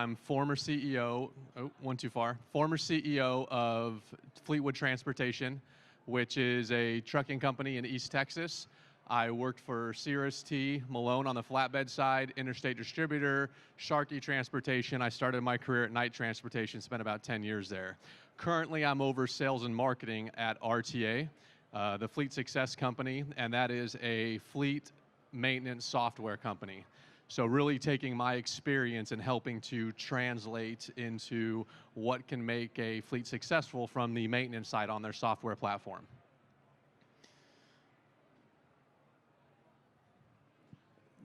I'm former CEO, one too far, former CEO of Fleetwood Transportation, which is a trucking company in East Texas. I worked for Cirrus T, Malone on the flatbed side, Interstate Distributor, Sharkey Transportation. I started my career at Knight Transportation, spent about 10 years there. Currently, I'm over sales and marketing at RTA, the Fleet Success Company, and that is a fleet maintenance software company. So really taking my experience and helping to translate into what can make a fleet successful from the maintenance side on their software platform.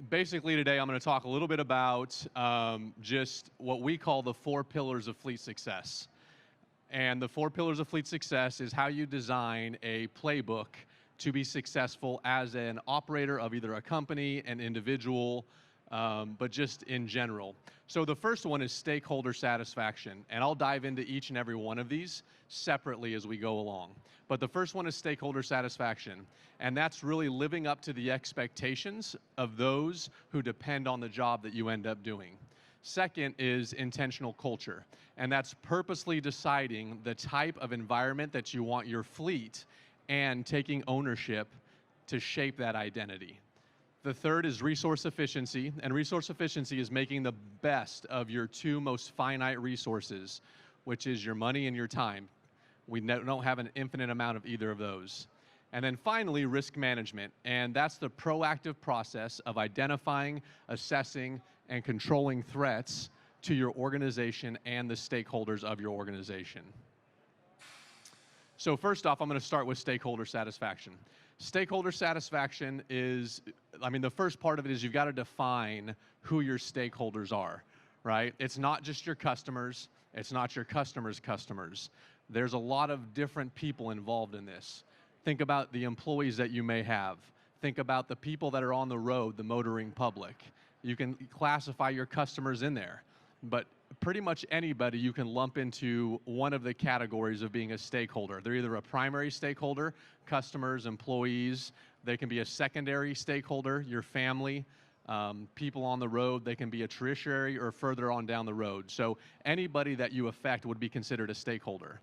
Basically today I'm going to talk a little bit about just what we call the 4 pillars of fleet success. And the 4 pillars of fleet success is how you design a playbook to be successful as an operator of either a company, an individual, but just in general. So the first one is stakeholder satisfaction, and I'll dive into each and every one of these separately as we go along. But the first one is stakeholder satisfaction, and that's really living up to the expectations of those who depend on the job that you end up doing. Second is intentional culture, and that's purposely deciding the type of environment that you want your fleet and taking ownership to shape that identity. The third is resource efficiency, and resource efficiency is making the best of your 2 most finite resources, which is your money and your time. We don't have an infinite amount of either of those. And then finally, risk management, and that's the proactive process of identifying, assessing, and controlling threats to your organization and the stakeholders of your organization. So first off, I'm going to start with stakeholder satisfaction. Stakeholder satisfaction is, the first part of it is you've got to define who your stakeholders are, right? It's not just your customers. It's not your customers' customers. There's a lot of different people involved in this. Think about the employees that you may have. Think about the people that are on the road, the motoring public. You can classify your customers in there, but pretty much anybody you can lump into one of the categories of being a stakeholder. They're either a primary stakeholder, customers, employees. They can be a secondary stakeholder, your family, people on the road. They can be a tertiary or further on down the road. So anybody that you affect would be considered a stakeholder.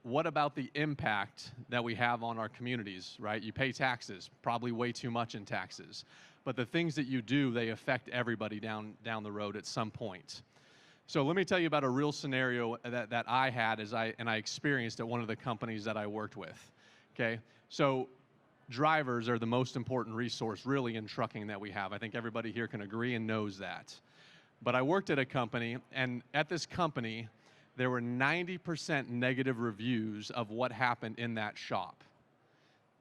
What about the impact that we have on our communities, right? You pay taxes, probably way too much in taxes. But the things that you do, they affect everybody down the road at some point. So let me tell you about a real scenario that I had and I experienced at one of the companies that I worked with, okay? So drivers are the most important resource really in trucking that we have. I think everybody here can agree and knows that. But I worked at a company, and at this company, there were 90% negative reviews of what happened in that shop.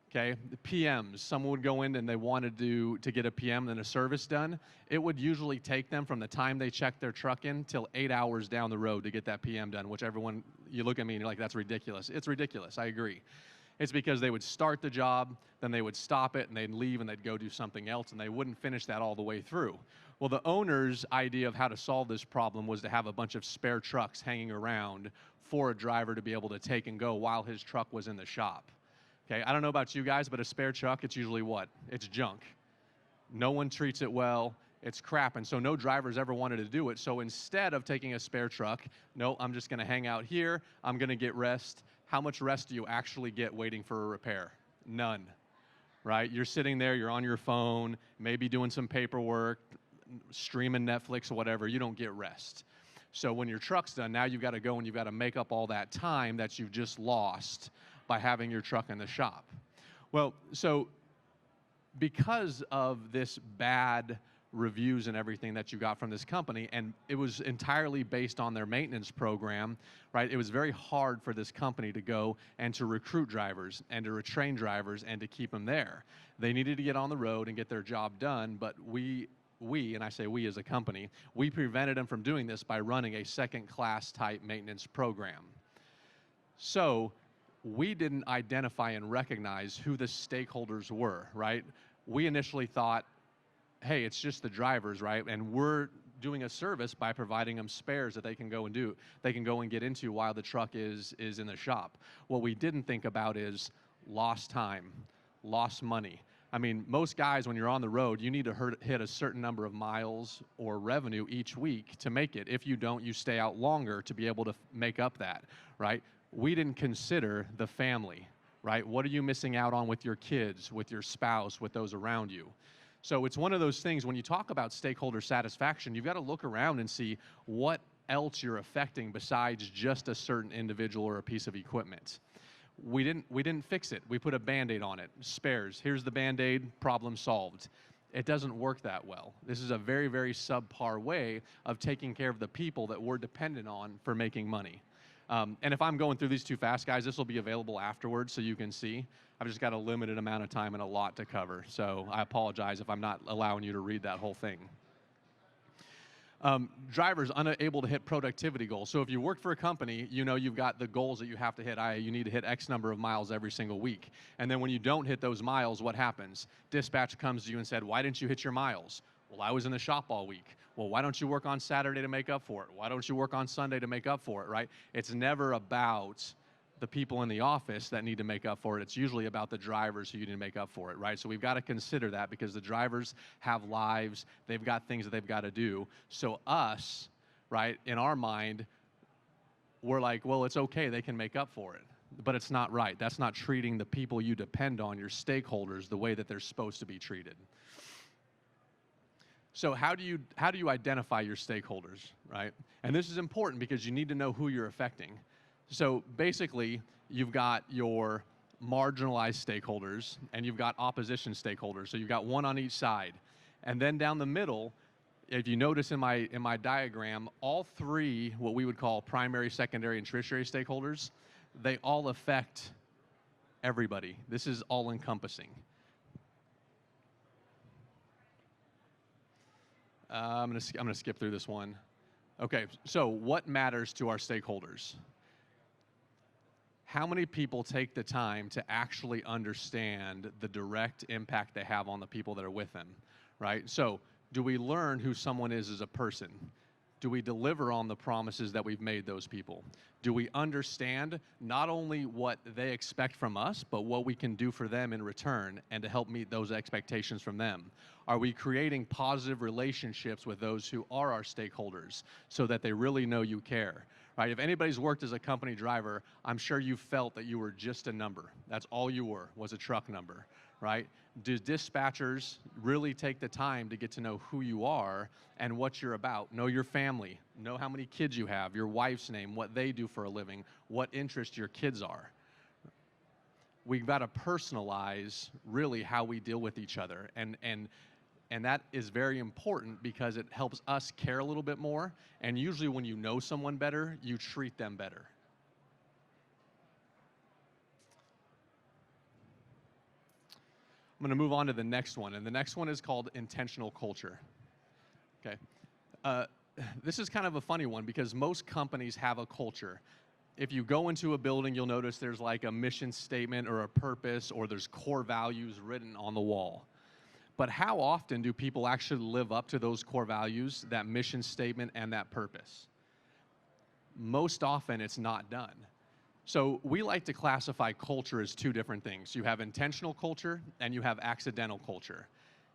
Okay, the PMs, someone would go in and they wanted to get a PM and a service done. It would usually take them from the time they checked their truck in till 8 hours down the road to get that PM done, which everyone, you look at me and you're like, that's ridiculous. It's ridiculous, I agree. It's because they would start the job, then they would stop it and they'd leave and they'd go do something else and they wouldn't finish that all the way through. Well, the owner's idea of how to solve this problem was to have a bunch of spare trucks hanging around for a driver to be able to take and go while his truck was in the shop. Okay, I don't know about you guys, but a spare truck, it's usually what? It's junk. No one treats it well. It's crap, and so no drivers ever wanted to do it. So instead of taking a spare truck, no, I'm just going to hang out here. I'm going to get rest. How much rest do you actually get waiting for a repair? None, right? You're sitting there, you're on your phone, maybe doing some paperwork, streaming Netflix or whatever. You don't get rest. So when your truck's done, now you've got to go and you've got to make up all that time that you've just lost by having your truck in the shop. Well, so because of this bad reviews and everything that you got from this company, and it was entirely based on their maintenance program, right? It was very hard for this company to go and to recruit drivers and to retrain drivers and to keep them there. They needed to get on the road and get their job done, but we, and I say we as a company, we prevented them from doing this by running a second-class type maintenance program. So we didn't identify and recognize who the stakeholders were, right? We initially thought, hey, it's just the drivers, right? And we're doing a service by providing them spares that they can go and do. They can go and get into while the truck is in the shop. What we didn't think about is lost time, lost money, I mean, most guys, when you're on the road, you need to hit a certain number of miles or revenue each week to make it. If you don't, you stay out longer to be able to make up that, right? We didn't consider the family, right? What are you missing out on with your kids, with your spouse, with those around you? So it's one of those things, when you talk about stakeholder satisfaction, you've got to look around and see what else you're affecting besides just a certain individual or a piece of equipment. We didn't fix it. We put a Band-Aid on it. Spares. Here's the Band-Aid, problem solved. It doesn't work that well. This is a very, very subpar way of taking care of the people that we're dependent on for making money. And if I'm going through these too fast, guys, this will be available afterwards so you can see. I've just got a limited amount of time and a lot to cover. So I apologize if I'm not allowing you to read that whole thing. Drivers unable to hit productivity goals. So if you work for a company, you know you've got the goals that you have to hit. You need to hit X number of miles every single week. And then when you don't hit those miles, what happens? Dispatch comes to you and said, why didn't you hit your miles? Well, I was in the shop all week. Well, why don't you work on Saturday to make up for it? Why don't you work on Sunday to make up for it, right? It's never about the people in the office that need to make up for it. It's usually about the drivers who need to make up for it, right? So we've got to consider that because the drivers have lives. They've got things that they've got to do. So us, right, in our mind, we're like, well, it's okay. They can make up for it. But it's not right. That's not treating the people you depend on, your stakeholders, the way that they're supposed to be treated. So how do you identify your stakeholders, right? And this is important because you need to know who you're affecting. So basically, you've got your marginalized stakeholders and you've got opposition stakeholders. So you've got one on each side. And then down the middle, if you notice in my diagram, all three, what we would call primary, secondary, and tertiary stakeholders, they all affect everybody. This is all encompassing. I'm gonna skip through this one. Okay, so what matters to our stakeholders? How many people take the time to actually understand the direct impact they have on the people that are with them, right? So do we learn who someone is as a person? Do we deliver on the promises that we've made those people? Do we understand not only what they expect from us, but what we can do for them in return and to help meet those expectations from them? Are we creating positive relationships with those who are our stakeholders so that they really know you care? Right? If anybody's worked as a company driver, I'm sure you felt that you were just a number. That's all you were, was a truck number, right? Do dispatchers really take the time to get to know who you are and what you're about? Know your family, know how many kids you have, your wife's name, what they do for a living, what interest your kids are. We've got to personalize really how we deal with each other. And that is very important because it helps us care a little bit more. And usually when you know someone better, you treat them better. I'm going to move on to the next one. And the next one is called intentional culture. Okay. This is kind of a funny one because most companies have a culture. If you go into a building, you'll notice there's like a mission statement or a purpose or there's core values written on the wall. But how often do people actually live up to those core values, that mission statement, and that purpose? Most often, it's not done. So we like to classify culture as two different things. You have intentional culture, and you have accidental culture,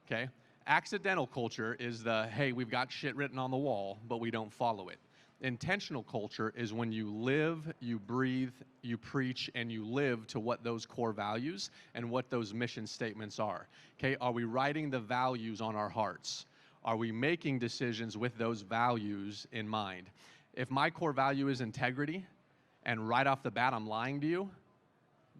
okay? Accidental culture is the, hey, we've got shit written on the wall, but we don't follow it. Intentional culture is when you live, you breathe, you preach, and you live to what those core values and what those mission statements are. Okay, are we writing the values on our hearts? Are we making decisions with those values in mind? If my core value is integrity, and right off the bat I'm lying to you,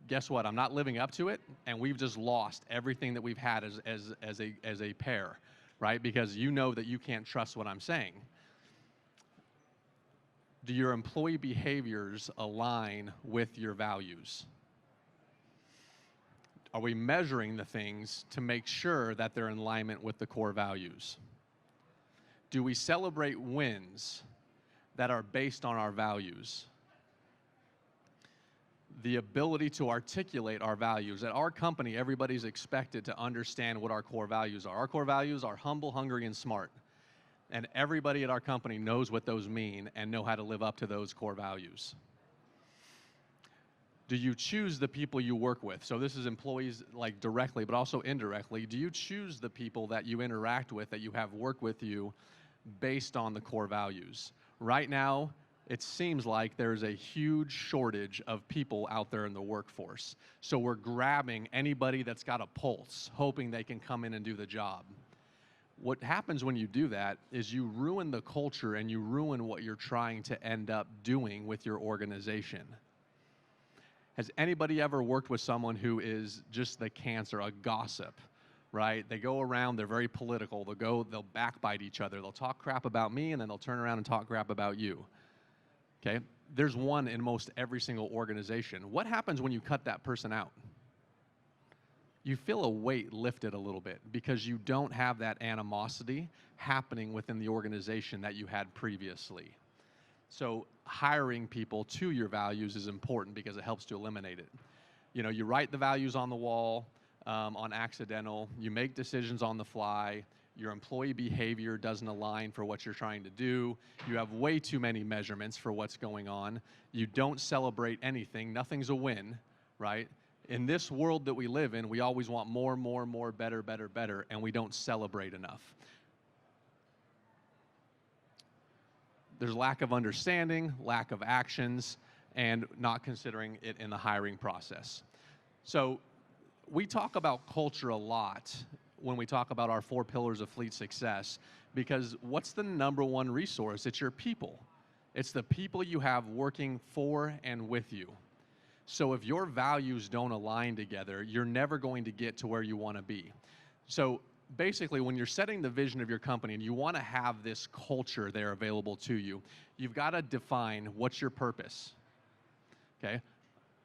guess what? I'm not living up to it, and we've just lost everything that we've had as a pair, right? Because you know that you can't trust what I'm saying. Do your employee behaviors align with your values? Are we measuring the things to make sure that they're in alignment with the core values? Do we celebrate wins that are based on our values? The ability to articulate our values. At our company, everybody's expected to understand what our core values are. Our core values are humble, hungry, and smart. And everybody at our company knows what those mean and know how to live up to those core values. Do you choose the people you work with? So this is employees like directly, but also indirectly. Do you choose the people that you interact with, that you have work with you based on the core values? Right now, it seems like there's a huge shortage of people out there in the workforce. So we're grabbing anybody that's got a pulse, hoping they can come in and do the job. What happens when you do that is you ruin the culture and you ruin what you're trying to end up doing with your organization. Has anybody ever worked with someone who is just the cancer, a gossip, right? They go around, they're very political, they'll backbite each other, they'll talk crap about me, and then they'll turn around and talk crap about you, okay? There's one in most every single organization. What happens when you cut that person out? You feel a weight lifted a little bit because you don't have that animosity happening within the organization that you had previously. So hiring people to your values is important because it helps to eliminate it. You know, you write the values on the wall on accidental, you make decisions on the fly, your employee behavior doesn't align for what you're trying to do, you have way too many measurements for what's going on, you don't celebrate anything, nothing's a win, right? In this world that we live in, we always want more, more, more, better, better, better, and we don't celebrate enough. There's lack of understanding, lack of actions, and not considering it in the hiring process. So we talk about culture a lot when we talk about our 4 pillars of fleet success, because what's the number one resource? It's your people. It's the people you have working for and with you. So if your values don't align together, you're never going to get to where you want to be. So basically, when you're setting the vision of your company and you want to have this culture there available to you, you've got to define what's your purpose, okay?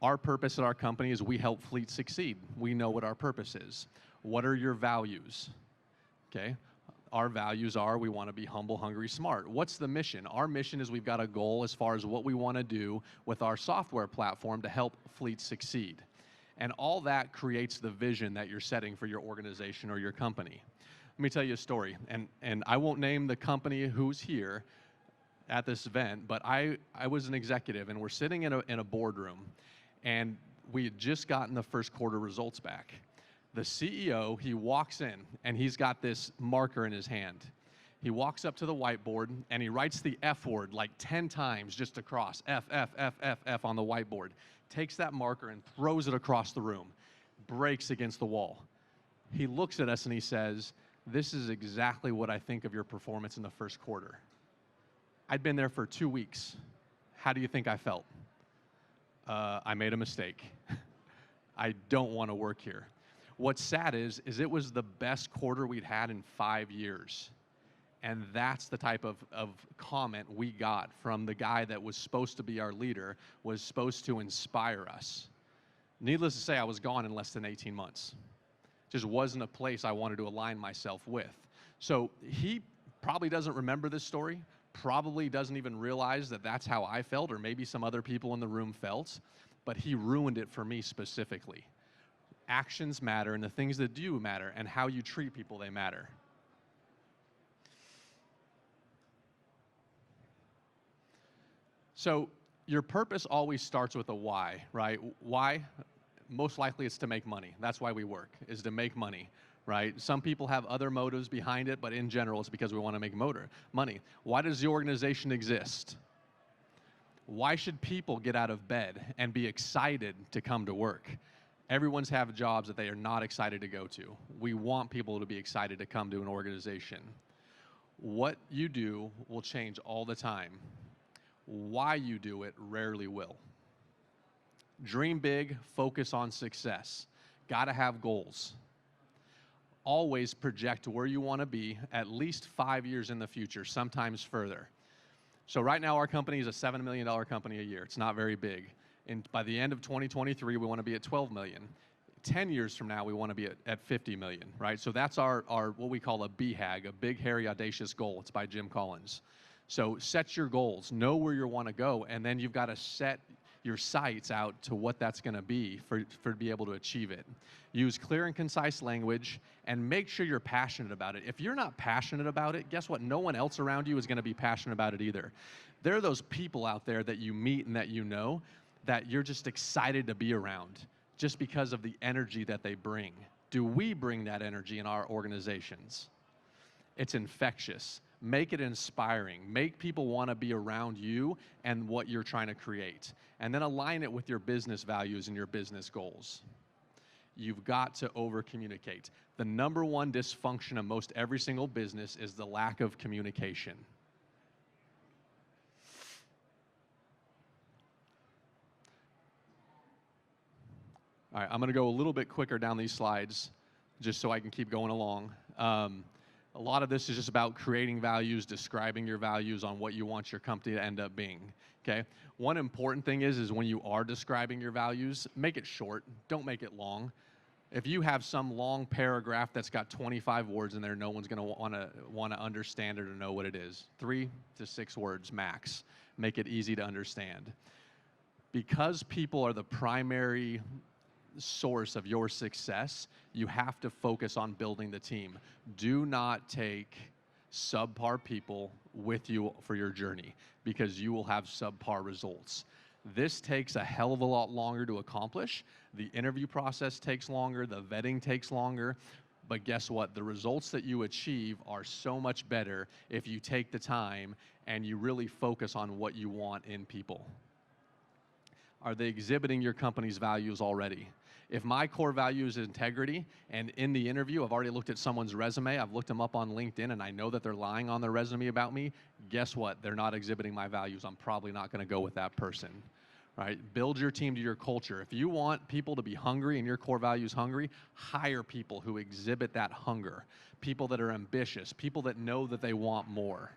Our purpose at our company is we help fleets succeed. We know what our purpose is. What are your values, okay? Our values are we want to be humble, hungry, smart. What's the mission? Our mission is we've got a goal as far as what we want to do with our software platform to help fleets succeed. And all that creates the vision that you're setting for your organization or your company. Let me tell you a story, and I won't name the company who's here at this event, but I was an executive, and we're sitting in a boardroom, and we had just gotten the first quarter results back. The CEO, he walks in, and he's got this marker in his hand. He walks up to the whiteboard, and he writes the F word like 10 times just across, F, F, F, F, F on the whiteboard. Takes that marker and throws it across the room, breaks against the wall. He looks at us and he says, "This is exactly what I think of your performance in the first quarter." I'd been there for 2 weeks. How do you think I felt? I made a mistake. I don't want to work here. What's sad is it was the best quarter we'd had in 5 years. And that's the type of comment we got from the guy that was supposed to be our leader, was supposed to inspire us. Needless to say, I was gone in less than 18 months. Just wasn't a place I wanted to align myself with. So he probably doesn't remember this story, probably doesn't even realize that that's how I felt, or maybe some other people in the room felt, but he ruined it for me specifically. Actions matter, and the things that do matter, and how you treat people, they matter. So your purpose always starts with a why, right? Why? Most likely it's to make money. That's why we work, is to make money, right? Some people have other motives behind it, but in general it's because we want to make money. Why does the organization exist? Why should people get out of bed and be excited to come to work? Everyone's have jobs that they are not excited to go to. We want people to be excited to come to an organization. What you do will change all the time. Why you do it rarely will. Dream big, focus on success. Gotta have goals. Always project where you want to be at least 5 years in the future, sometimes further. So right now our company is a $7 million company a year. It's not very big. And by the end of 2023, we want to be at 12 million. 10 years from now, we want to be at 50 million, right? So that's our what we call a BHAG, a big, hairy, audacious goal. It's by Jim Collins. So set your goals, know where you want to go, and then you've got to set your sights out to what that's going to be for to be able to achieve it. Use clear and concise language, and make sure you're passionate about it. If you're not passionate about it, guess what? No one else around you is going to be passionate about it either. There are those people out there that you meet and that you know, that you're just excited to be around just because of the energy that they bring? Do we bring that energy in our organizations? It's infectious. Make it inspiring. Make people want to be around you and what you're trying to create. And then align it with your business values and your business goals. You've got to over-communicate. The number one dysfunction of most every single business is the lack of communication. All right, I'm going to go a little bit quicker down these slides just so I can keep going along. A lot of this is just about creating values, describing your values on what you want your company to end up being, okay? One important thing is when you are describing your values, make it short. Don't make it long. If you have some long paragraph that's got 25 words in there, no one's going to want to understand it or know what it is. 3 to 6 words max. Make it easy to understand. Because people are the primary source of your success, you have to focus on building the team. Do not take subpar people with you for your journey, because you will have subpar results. This takes a hell of a lot longer to accomplish. The interview process takes longer, the vetting takes longer, but guess what? The results that you achieve are so much better if you take the time and you really focus on what you want in people. Are they exhibiting your company's values already? If my core value is integrity, and in the interview, I've already looked at someone's resume, I've looked them up on LinkedIn, and I know that they're lying on their resume about me, guess what? They're not exhibiting my values. I'm probably not going to go with that person, right? Build your team to your culture. If you want people to be hungry and your core values hungry, hire people who exhibit that hunger, people that are ambitious, people that know that they want more.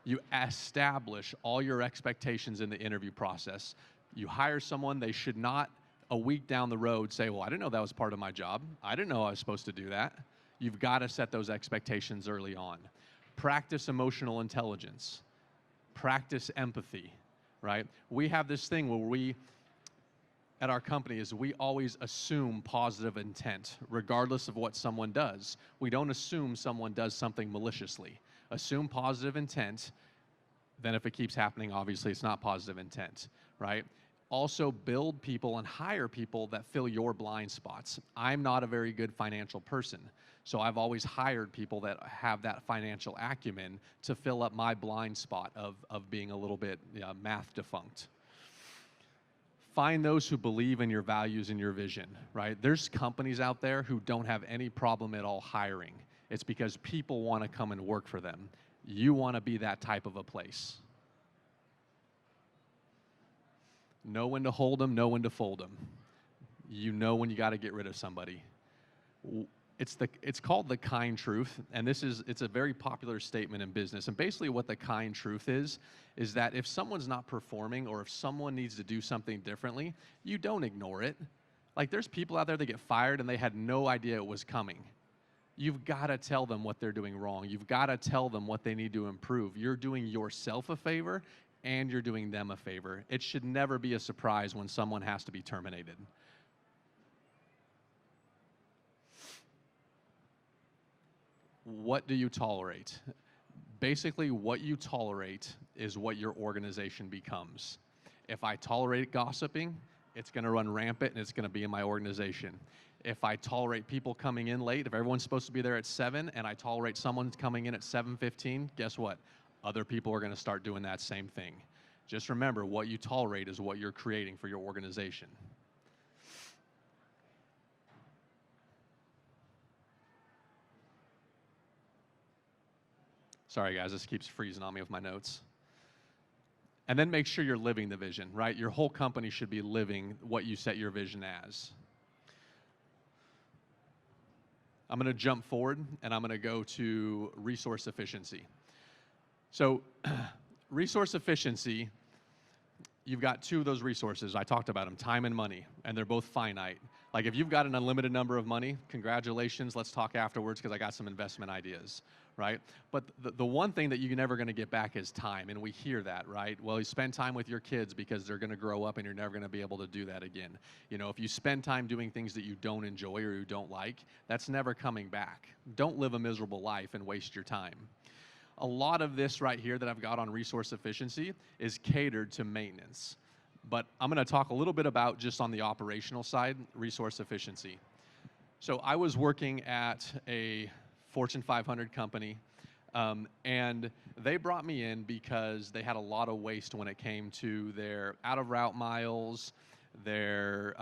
You establish all your expectations in the interview process. You hire someone, they should not a week down the road say, well, I didn't know that was part of my job. I didn't know I was supposed to do that. You've got to set those expectations early on. Practice emotional intelligence. Practice empathy, right? We have this thing where at our company, is we always assume positive intent, regardless of what someone does. We don't assume someone does something maliciously. Assume positive intent, then if it keeps happening, obviously it's not positive intent, right? Also build people and hire people that fill your blind spots. I'm not a very good financial person, so I've always hired people that have that financial acumen to fill up my blind spot of being a little bit math defunct. Find those who believe in your values and your vision, right? There's companies out there who don't have any problem at all hiring. It's because people want to come and work for them. You want to be that type of a place. Know when to hold them, know when to fold them. You know when you got to get rid of somebody. It's called the kind truth, and it's a very popular statement in business. And basically what the kind truth is that if someone's not performing or if someone needs to do something differently, you don't ignore it. Like, there's people out there that get fired and they had no idea it was coming. You've got to tell them what they're doing wrong. You've got to tell them what they need to improve. You're doing yourself a favor and you're doing them a favor. It should never be a surprise when someone has to be terminated. What do you tolerate? Basically, what you tolerate is what your organization becomes. If I tolerate gossiping, it's going to run rampant and it's going to be in my organization. If I tolerate people coming in late, if everyone's supposed to be there at 7 and I tolerate someone coming in at 7:15, guess what? Other people are going to start doing that same thing. Just remember, what you tolerate is what you're creating for your organization. Sorry, guys, this keeps freezing on me with my notes. And then make sure you're living the vision, right? Your whole company should be living what you set your vision as. I'm going to jump forward, and I'm going to go to resource efficiency. So resource efficiency, you've got two of those resources. I talked about them, time and money, and they're both finite. Like, if you've got an unlimited number of money, congratulations, let's talk afterwards because I got some investment ideas, right? But the one thing that you're never going to get back is time, and we hear that, right? Well, you spend time with your kids because they're going to grow up and you're never going to be able to do that again. You know, if you spend time doing things that you don't enjoy or you don't like, that's never coming back. Don't live a miserable life and waste your time. A lot of this right here that I've got on resource efficiency is catered to maintenance. But I'm going to talk a little bit about just on the operational side, resource efficiency. So I was working at a Fortune 500 company, and they brought me in because they had a lot of waste when it came to their out-of-route miles, their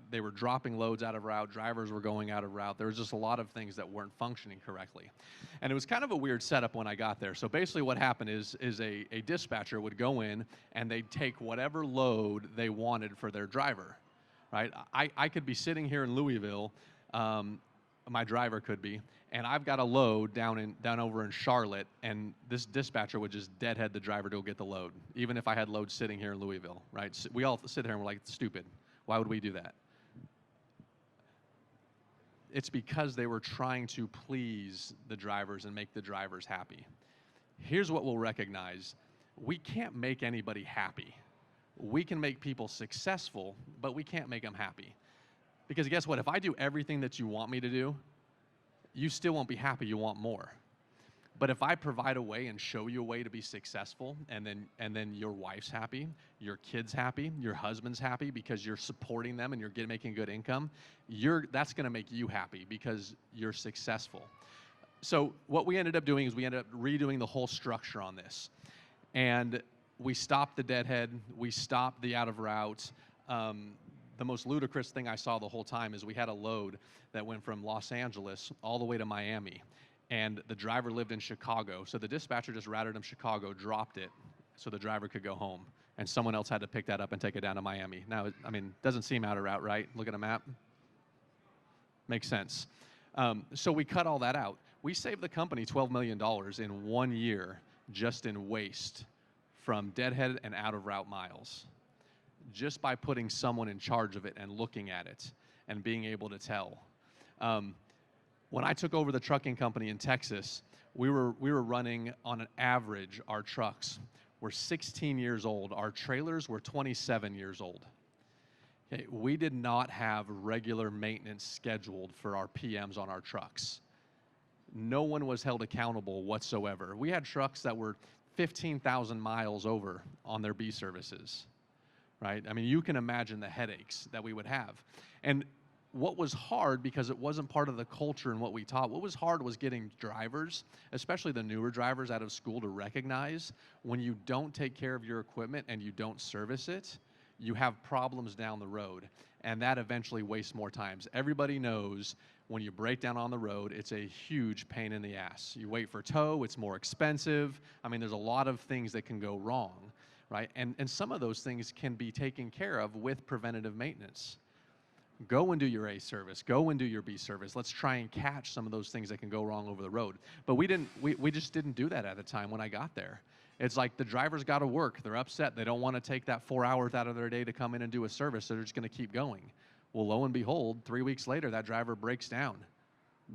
they were dropping loads out of route, drivers were going out of route. There was just a lot of things that weren't functioning correctly. And it was kind of a weird setup when I got there. So basically what happened is a dispatcher would go in and they'd take whatever load they wanted for their driver, right? I could be sitting here in Louisville, my driver could be, and I've got a load down over in Charlotte, and this dispatcher would just deadhead the driver to go get the load, even if I had loads sitting here in Louisville, right? So we all sit here and we're like, stupid. Why would we do that? It's because they were trying to please the drivers and make the drivers happy. Here's what we'll recognize. We can't make anybody happy. We can make people successful, but we can't make them happy. Because guess what? If I do everything that you want me to do, you still won't be happy. You want more. But if I provide a way and show you a way to be successful, and then your wife's happy, your kid's happy, your husband's happy because you're supporting them and you're making good income, that's going to make you happy because you're successful. So what we ended up doing is we ended up redoing the whole structure on this. And we stopped the deadhead. We stopped the out of route. The most ludicrous thing I saw the whole time is we had a load that went from Los Angeles all the way to Miami. And the driver lived in Chicago. So the dispatcher just routed him Chicago, dropped it so the driver could go home. And someone else had to pick that up and take it down to Miami. Now, I mean, doesn't seem out of route, right? Look at a map. Makes sense. So we cut all that out. We saved the company $12 million in 1 year just in waste from deadhead and out of route miles, just by putting someone in charge of it and looking at it and being able to tell. When I took over the trucking company in Texas, we were running on an average, our trucks were 16 years old. Our trailers were 27 years old. Okay, we did not have regular maintenance scheduled for our PMs on our trucks. No one was held accountable whatsoever. We had trucks that were 15,000 miles over on their B services, right? I mean, you can imagine the headaches that we would have. And what was hard, because it wasn't part of the culture and what we taught, what was hard was getting drivers, especially the newer drivers out of school, to recognize when you don't take care of your equipment and you don't service it, you have problems down the road, and that eventually wastes more times. Everybody knows when you break down on the road, it's a huge pain in the ass. You wait for tow, it's more expensive. I mean, there's a lot of things that can go wrong, right? And some of those things can be taken care of with preventative maintenance. Go and do your A service. Go and do your B service. Let's try and catch some of those things that can go wrong over the road. But we just didn't do that at the time when I got there. It's like the driver's got to work. They're upset. They don't want to take that 4 hours out of their day to come in and do a service, so they're just going to keep going. Well, lo and behold, 3 weeks later, that driver breaks down.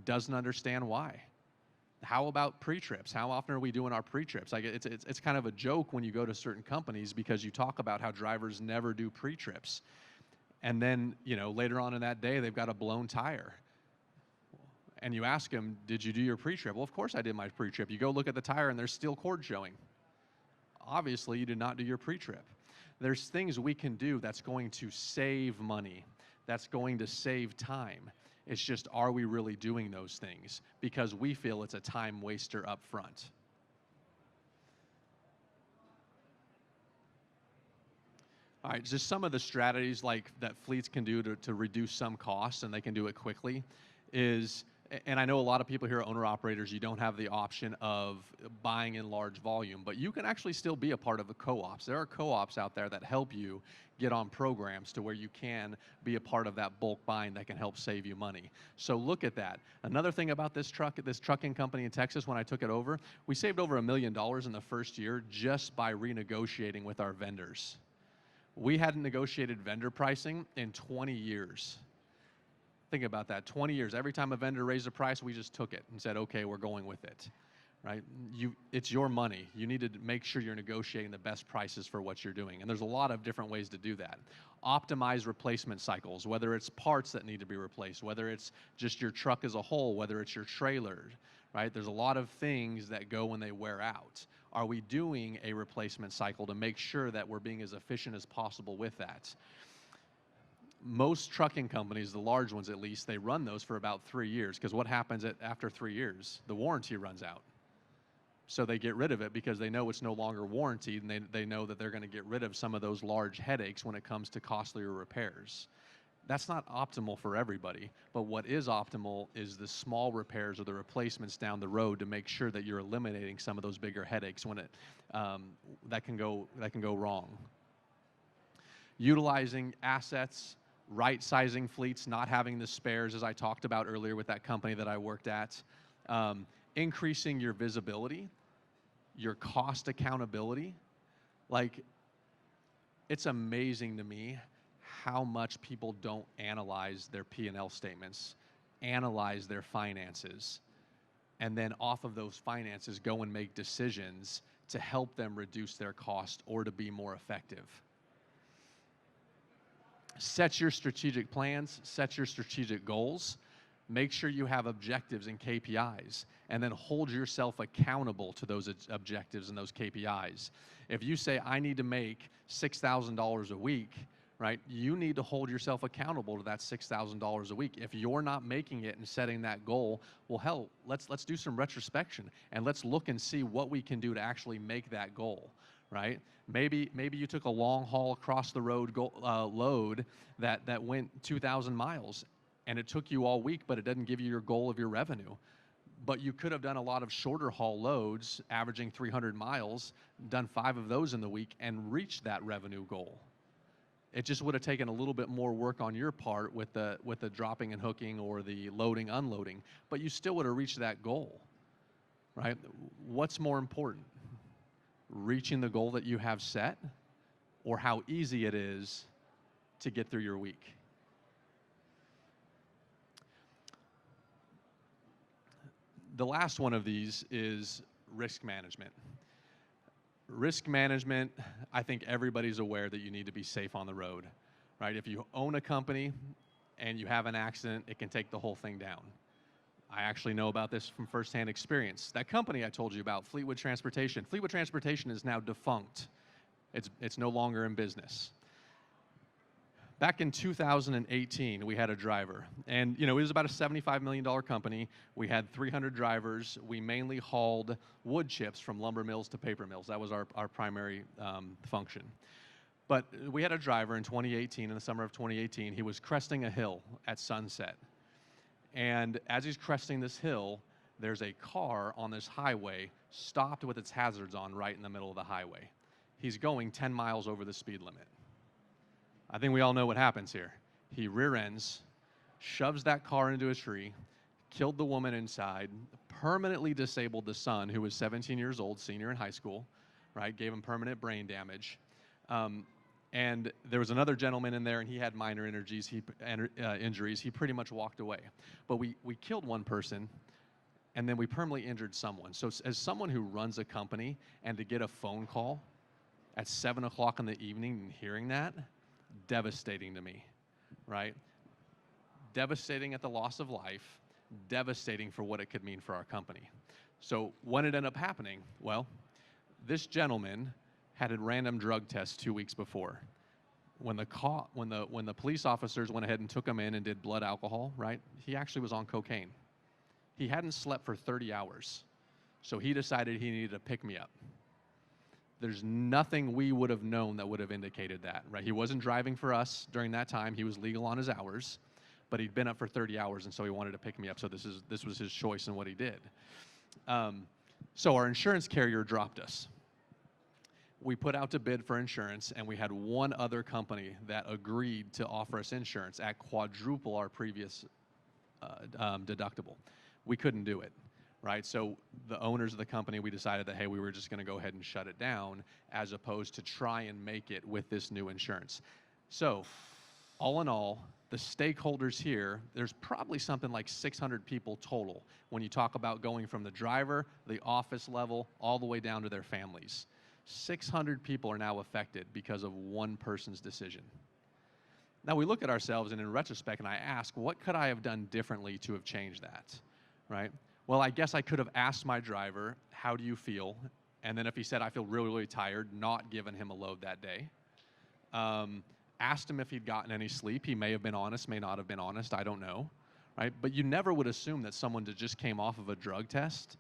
Doesn't understand why. How about pre-trips? How often are we doing our pre-trips? Like it's kind of a joke when you go to certain companies because you talk about how drivers never do pre-trips. And then, later on in that day, they've got a blown tire. And you ask them, did you do your pre-trip? Well, of course I did my pre-trip. You go look at the tire and there's steel cord showing. Obviously, you did not do your pre-trip. There's things we can do that's going to save money, that's going to save time. It's just, are we really doing those things? Because we feel it's a time waster up front. All right, just some of the strategies that fleets can do to reduce some costs, and they can do it quickly, is, and I know a lot of people here are owner-operators, you don't have the option of buying in large volume, but you can actually still be a part of the co-ops. There are co-ops out there that help you get on programs to where you can be a part of that bulk buying that can help save you money. So look at that. Another thing about this trucking company in Texas, when I took it over, we saved over $1 million in the first year just by renegotiating with our vendors. We hadn't negotiated vendor pricing in 20 years. Think about that, 20 years. Every time a vendor raised a price, we just took it and said, okay, we're going with it, right? It's your money. You need to make sure you're negotiating the best prices for what you're doing. And there's a lot of different ways to do that. Optimize replacement cycles, whether it's parts that need to be replaced, whether it's just your truck as a whole, whether it's your trailer, right? There's a lot of things that go when they wear out. Are we doing a replacement cycle to make sure that we're being as efficient as possible with that? Most trucking companies, the large ones at least, they run those for about 3 years, because what happens after 3 years? The warranty runs out. So they get rid of it because they know it's no longer warranted, and they know that they're going to get rid of some of those large headaches when it comes to costlier repairs. That's not optimal for everybody, but what is optimal is the small repairs or the replacements down the road to make sure that you're eliminating some of those bigger headaches when that can go wrong. Utilizing assets, right-sizing fleets, not having the spares, as I talked about earlier with that company that I worked at. Increasing your visibility, your cost accountability. Like, it's amazing to me how much people don't analyze their P&L statements, analyze their finances, and then off of those finances go and make decisions to help them reduce their cost or to be more effective. Set your strategic plans, set your strategic goals, make sure you have objectives and KPIs, and then hold yourself accountable to those objectives and those KPIs. If you say, I need to make $6,000 a week, right, you need to hold yourself accountable to that $6,000 a week. If you're not making it and setting that goal, well, hell, let's do some retrospection, and let's look and see what we can do to actually make that goal, right? Maybe you took a long haul across the road load that went 2,000 miles, and it took you all week, but it doesn't give you your goal of your revenue. But you could have done a lot of shorter haul loads, averaging 300 miles, done 5 of those in the week, and reached that revenue goal. It just would have taken a little bit more work on your part with the dropping and hooking or the loading, unloading, but you still would have reached that goal, right? What's more important? Reaching the goal that you have set, or how easy it is to get through your week? The last one of these is risk management. Risk management, I think everybody's aware that you need to be safe on the road, right? If you own a company and you have an accident, it can take the whole thing down. I actually know about this from firsthand experience. That company I told you about, Fleetwood Transportation is now defunct. It's no longer in business. Back in 2018, we had a driver, and it was about a $75 million company. We had 300 drivers. We mainly hauled wood chips from lumber mills to paper mills. That was our primary function. But we had a driver in 2018, in the summer of 2018. He was cresting a hill at sunset. And as he's cresting this hill, there's a car on this highway stopped with its hazards on right in the middle of the highway. He's going 10 miles over the speed limit. I think we all know what happens here. He rear ends, shoves that car into a tree, killed the woman inside, permanently disabled the son, who was 17 years old, senior in high school, right? Gave him permanent brain damage. And there was another gentleman in there, and he had minor injuries. He pretty much walked away. But we killed one person, and then we permanently injured someone. So as someone who runs a company, and to get a phone call at 7 o'clock in the evening and hearing that, devastating to me, right? Devastating at the loss of life, devastating for what it could mean for our company. So what ended up happening? Well, this gentleman had a random drug test 2 weeks before. When the police officers went ahead and took him in and did blood alcohol, right? He actually was on cocaine. He hadn't slept for 30 hours. So he decided he needed to pick me up. There's nothing we would have known that would have indicated that, right? He wasn't driving for us during that time. He was legal on his hours, but he'd been up for 30 hours, and so he wanted to pick me up. So this was his choice in what he did. So our insurance carrier dropped us. We put out to bid for insurance, and we had one other company that agreed to offer us insurance at quadruple our previous deductible. We couldn't do it. Right, so the owners of the company, we decided that, hey, we were just going to go ahead and shut it down, as opposed to try and make it with this new insurance. So, all in all, the stakeholders here, there's probably something like 600 people total when you talk about going from the driver, the office level, all the way down to their families. 600 people are now affected because of one person's decision. Now we look at ourselves, and in retrospect, and I ask, what could I have done differently to have changed that, right? Well, I guess I could have asked my driver, how do you feel? And then if he said, I feel really, really tired, not giving him a load that day. Asked him if he'd gotten any sleep. He may have been honest, may not have been honest. I don't know, right? But you never would assume that someone that just came off of a drug test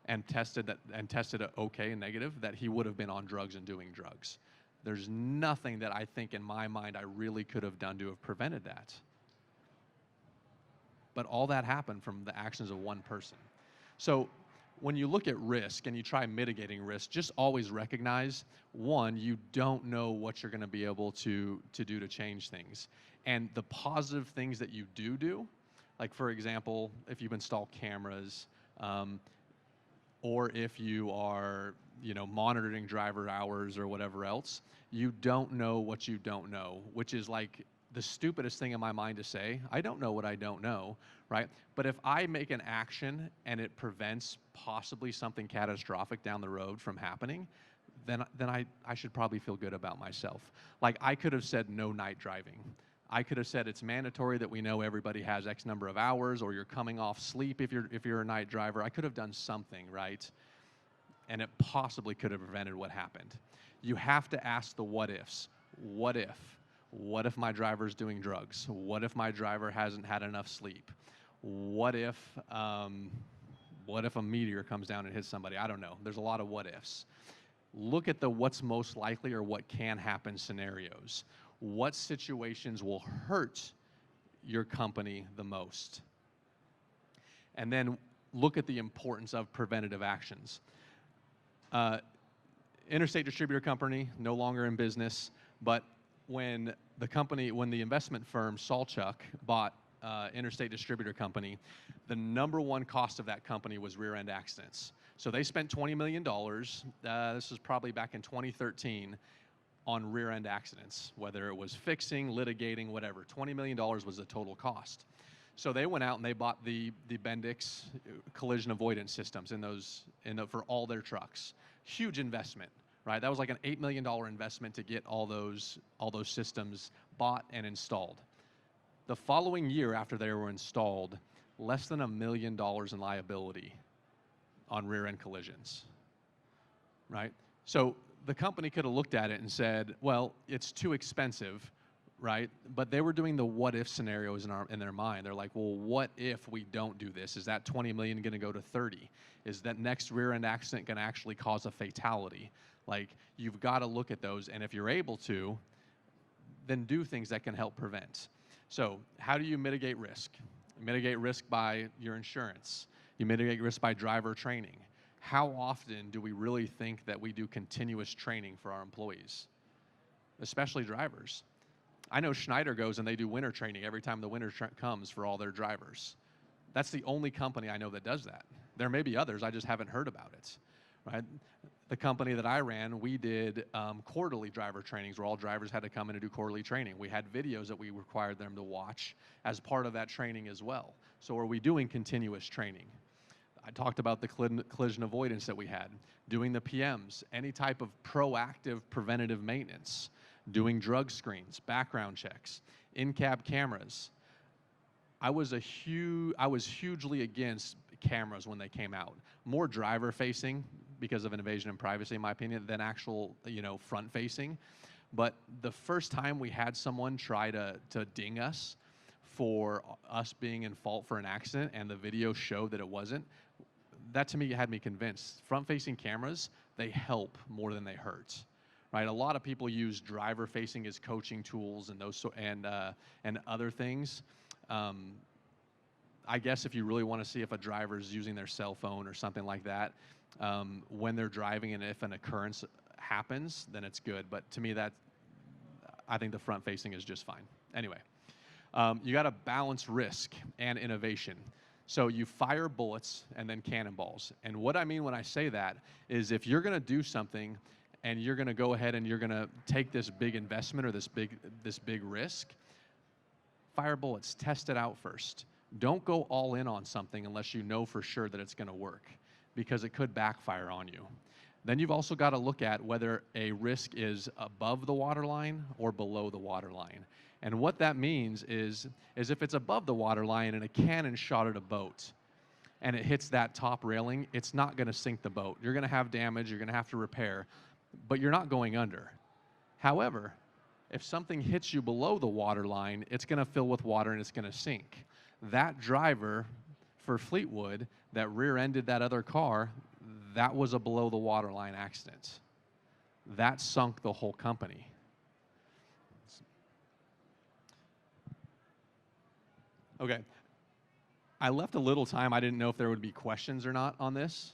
and tested it okay and negative, that he would have been on drugs and doing drugs. There's nothing that I think in my mind I really could have done to have prevented that. But all that happened from the actions of one person. So when you look at risk and you try mitigating risk, just always recognize, one, you don't know what you're going to be able to do to change things. And the positive things that you do, like for example, if you've installed cameras, or if you are, monitoring driver hours or whatever else, you don't know what you don't know, which is like the stupidest thing in my mind to say. I don't know what I don't know, right? But if I make an action and it prevents possibly something catastrophic down the road from happening, then I should probably feel good about myself. Like I could have said no night driving. I could have said it's mandatory that we know everybody has X number of hours, or you're coming off sleep if you're a night driver. I could have done something, right? And it possibly could have prevented what happened. You have to ask the what ifs. What if? What if my driver's doing drugs? What if my driver hasn't had enough sleep? What if a meteor comes down and hits somebody? I don't know. There's a lot of what ifs. Look at the what's most likely or what can happen scenarios. What situations will hurt your company the most? And then look at the importance of preventative actions. Interstate Distributor Company, no longer in business, but when the investment firm Salchuk bought Interstate Distributor Company, the number one cost of that company was rear end accidents. So they spent $20 million, this was probably back in 2013, on rear end accidents, whether it was fixing, litigating, whatever. $20 million was the total cost. So they went out and they bought the Bendix collision avoidance systems for all their trucks. Huge investment, right? That was like an $8 million investment to get all those systems bought and installed. The following year after they were installed, less than $1 million in liability on rear end collisions, right? So the company could have looked at it and said, well, it's too expensive, right? But they were doing the what if scenarios in their mind. They're like, well, what if we don't do this? Is that 20 million going to go to 30? Is that next rear end accident going to actually cause a fatality? Like, you've got to look at those, and if you're able to, then do things that can help prevent. So how do you mitigate risk? You mitigate risk by your insurance. You mitigate risk by driver training. How often do we really think that we do continuous training for our employees, especially drivers? I know Schneider goes and they do winter training every time the winter comes for all their drivers. That's the only company I know that does that. There may be others, I just haven't heard about it, right? The company that I ran, we did quarterly driver trainings where all drivers had to come in and do quarterly training. We had videos that we required them to watch as part of that training as well. So are we doing continuous training? I talked about the collision avoidance that we had, doing the PMs, any type of proactive preventative maintenance, doing drug screens, background checks, in-cab cameras. I was hugely against cameras when they came out. More driver-facing because of invasion of privacy, in my opinion, than actual, front-facing. But the first time we had someone try to ding us for us being in fault for an accident and the video showed that it wasn't, that to me had me convinced. Front-facing cameras, they help more than they hurt. Right? A lot of people use driver-facing as coaching tools and and other things. I guess if you really want to see if a driver is using their cell phone or something like that when they're driving, and if an occurrence happens, then it's good. But to me, I think the front-facing is just fine. Anyway, you got to balance risk and innovation. So you fire bullets and then cannonballs. And what I mean when I say that is if you're going to do something and you're going to go ahead and you're going to take this big investment or this big risk, fire bullets, test it out first. Don't go all in on something unless you know for sure that it's going to work, because it could backfire on you. Then you've also got to look at whether a risk is above the waterline or below the waterline. And what that means is if it's above the waterline and a cannon shot at a boat, and it hits that top railing, it's not going to sink the boat. You're going to have damage, you're going to have to repair, but you're not going under. However, if something hits you below the water line, it's going to fill with water and it's going to sink. That driver for Fleetwood that rear-ended that other car, that was a below the waterline accident. That sunk the whole company. Okay. I left a little time. I didn't know if there would be questions or not on this.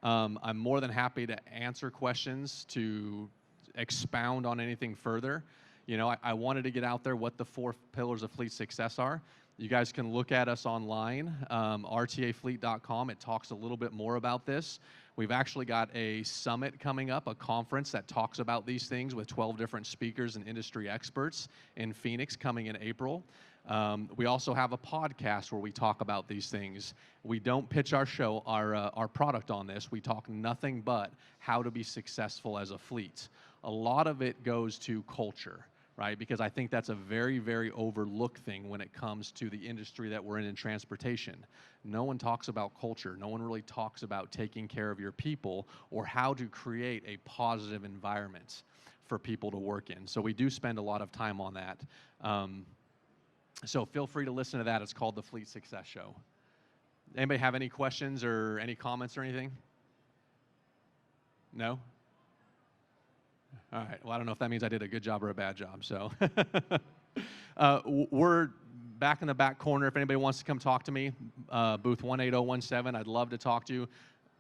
I'm more than happy to answer questions, to expound on anything further. You know, I wanted to get out there what the 4 pillars of fleet success are. You guys can look at us online, rtafleet.com. It talks a little bit more about this. We've actually got a summit coming up, a conference that talks about these things with 12 different speakers and industry experts in Phoenix coming in April. We also have a podcast where we talk about these things. We don't pitch our show, our product on this. We talk nothing but how to be successful as a fleet. A lot of it goes to culture, right? Because I think that's a very, very overlooked thing when it comes to the industry that we're in transportation. No one talks about culture. No one really talks about taking care of your people or how to create a positive environment for people to work in. So we do spend a lot of time on that. So feel free to listen to that. It's called the Fleet Success Show. Anybody have any questions or any comments or anything? No? All right. Well, I don't know if that means I did a good job or a bad job. So we're back in the back corner. If anybody wants to come talk to me, booth 18017, I'd love to talk to you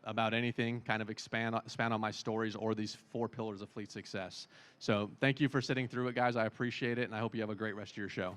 about anything, kind of expand on my stories or these 4 pillars of fleet success. So thank you for sitting through it, guys. I appreciate it, and I hope you have a great rest of your show.